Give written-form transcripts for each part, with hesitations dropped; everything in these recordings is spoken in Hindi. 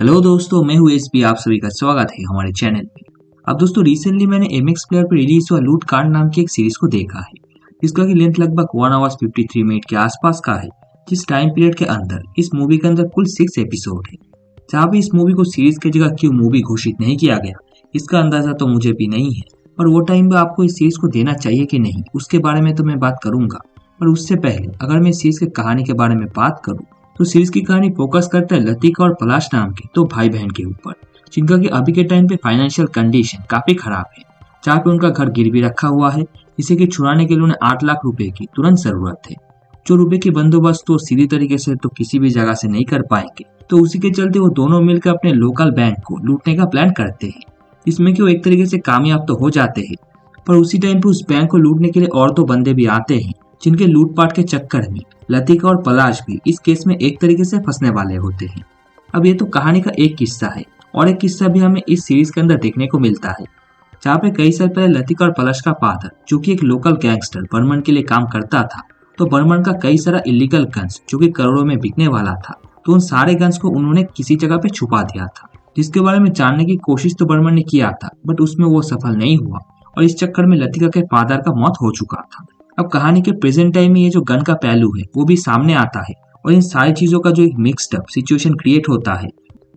हेलो दोस्तों, मैं हूँ एसपी। आप सभी का स्वागत है हमारे चैनल पे। अब दोस्तों रिसेंटली मैंने एमएक्स प्लेयर पर रिलीज हुआ लूट कांड नाम की एक सीरीज को देखा है, जिसका की लेंथ लगभग 1 आवर्स 53 मिनट के आसपास का है। जिस टाइम पीरियड के अंदर इस मूवी के अंदर कुल 6 एपिसोड है। जहाँ भी इस मूवी को सीरीज की जगह क्यों मूवी घोषित नहीं किया गया, इसका अंदाजा तो मुझे भी नहीं है। और वो टाइम भी आपको इस सीरीज को देना चाहिए कि नहीं, उसके बारे में तो मैं बात करूंगा। पर उससे पहले अगर मैं सीरीज की कहानी के बारे में बात करूँ तो सीरीज की कहानी फोकस करता है लतिका और पलाश नाम के दो भाई बहन के ऊपर, जिनका कि अभी के टाइम पे फाइनेंशियल कंडीशन काफी खराब है। जहाँ पे उनका घर गिरवी रखा हुआ है, जिसे कि छुड़ाने के लिए उन्हें 8 लाख रुपए की तुरंत जरूरत है। जो रुपए की बंदोबस्त तो सीधी तरीके से तो किसी भी जगह से नहीं कर पाएंगे, तो उसी के चलते वो दोनों मिलकर अपने लोकल बैंक को लूटने का प्लान करते हैं, जिसमें कि वो एक तरीके से कामयाब तो हो जाते हैं। पर उसी टाइम पे उस बैंक को लूटने के लिए और दो बंदे भी आते हैं, जिनके लूटपाट के चक्कर में लतिका और पलाश भी इस केस में एक तरीके से फंसने वाले होते हैं। अब ये तो कहानी का एक किस्सा है, और एक किस्सा भी हमें इस सीरीज के अंदर देखने को मिलता है, जहाँ पे कई साल पहले लतिका और पलाश का फादर, जो कि एक लोकल गैंगस्टर बर्मन के लिए काम करता था, तो बर्मन का कई सारा इलीगल गन्स जो कि करोड़ों में बिकने वाला था, तो उन सारे गन्स को उन्होंने किसी जगह पे छुपा दिया था, जिसके बारे में जानने की कोशिश तो बर्मन ने किया था, बट उसमें वो सफल नहीं हुआ, और इस चक्कर में लतिका के फादर का मौत हो चुका था। अब कहानी के प्रेजेंट टाइम में ये जो गन का पहलू है वो भी सामने आता है, और इन सारी चीजों का जो एक मिक्स्ड अप सिचुएशन क्रिएट होता है,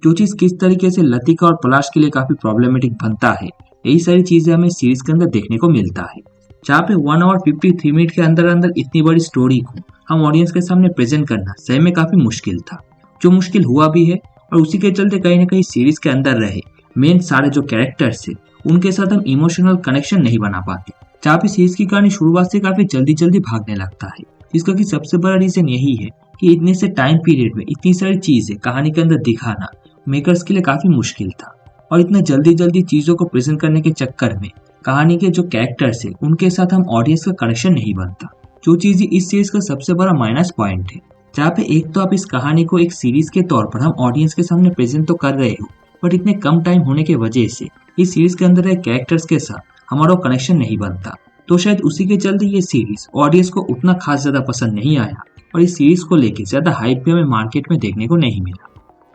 जो चीज किस तरीके से लतिका और पलाश के लिए काफी प्रॉब्लमेटिक बनता है, यही सारी चीजें हमें सीरीज के अंदर देखने को मिलता है। जहाँ पे 1 आवर 53 मिनट के अंदर अंदर इतनी बड़ी स्टोरी को हम ऑडियंस के सामने प्रेजेंट करना सही में काफी मुश्किल था, जो मुश्किल हुआ भी है। और उसी के चलते कहीं ना कहीं सीरीज के अंदर रहे मेन सारे जो कैरेक्टर्स है, उनके साथ हम इमोशनल कनेक्शन नहीं बना पाते। जहाँ पे सीरीज की कहानी शुरुआत से काफी जल्दी जल्दी भागने लगता है, जिसका कि सबसे बड़ा रीजन यही है कि इतने से टाइम पीरियड में इतनी सारी चीजें कहानी के अंदर दिखाना मेकर्स के लिए काफी मुश्किल था। और इतने जल्दी जल्दी चीजों को प्रेजेंट करने के चक्कर में कहानी के जो कैरेक्टर्स है उनके साथ हम ऑडियंस का कनेक्शन नहीं बनता, जो चीज इस सीरीज का सबसे बड़ा माइनस पॉइंट है। जहाँ पे एक तो आप इस कहानी को एक सीरीज के तौर पर हम ऑडियंस के सामने प्रेजेंट तो कर रहे हो, बट इतने कम टाइम होने की वजह से इस सीरीज के अंदर कैरेक्टर्स के साथ हमारा कनेक्शन नहीं बनता, तो शायद उसी के चलते ये सीरीज ऑडियंस को उतना खास ज्यादा पसंद नहीं आया, और इस सीरीज को लेके ज्यादा हाइप भी हमें मार्केट में देखने को नहीं मिला।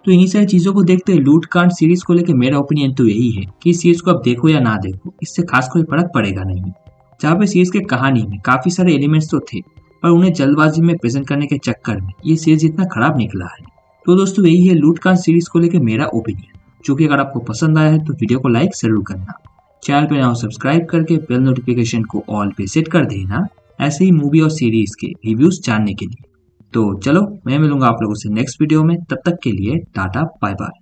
तो इन्हीं सारी चीजों को देखते हुए लूट कांड सीरीज को लेके मेरा ओपिनियन तो यही है कि इस सीरीज को आप देखो या ना देखो, इससे खास कोई फर्क पड़ेगा नहीं। जहाँ पे सीरीज के कहानी में काफी सारे एलिमेंट्स तो थे, पर उन्हें जल्दबाजी में प्रेजेंट करने के चक्कर में ये सीरीज इतना खराब निकला है। तो दोस्तों यही है लूट कांड सीरीज को लेके मेरा ओपिनियन, जो कि अगर आपको पसंद आया है तो वीडियो को लाइक जरूर करना, चैनल पे ना सब्सक्राइब करके बेल नोटिफिकेशन को ऑल पे सेट कर देना, ऐसे ही मूवी और सीरीज के रिव्यूज जानने के लिए। तो चलो मैं मिलूंगा आप लोगों से नेक्स्ट वीडियो में, तब तक के लिए टाटा बाय बाय।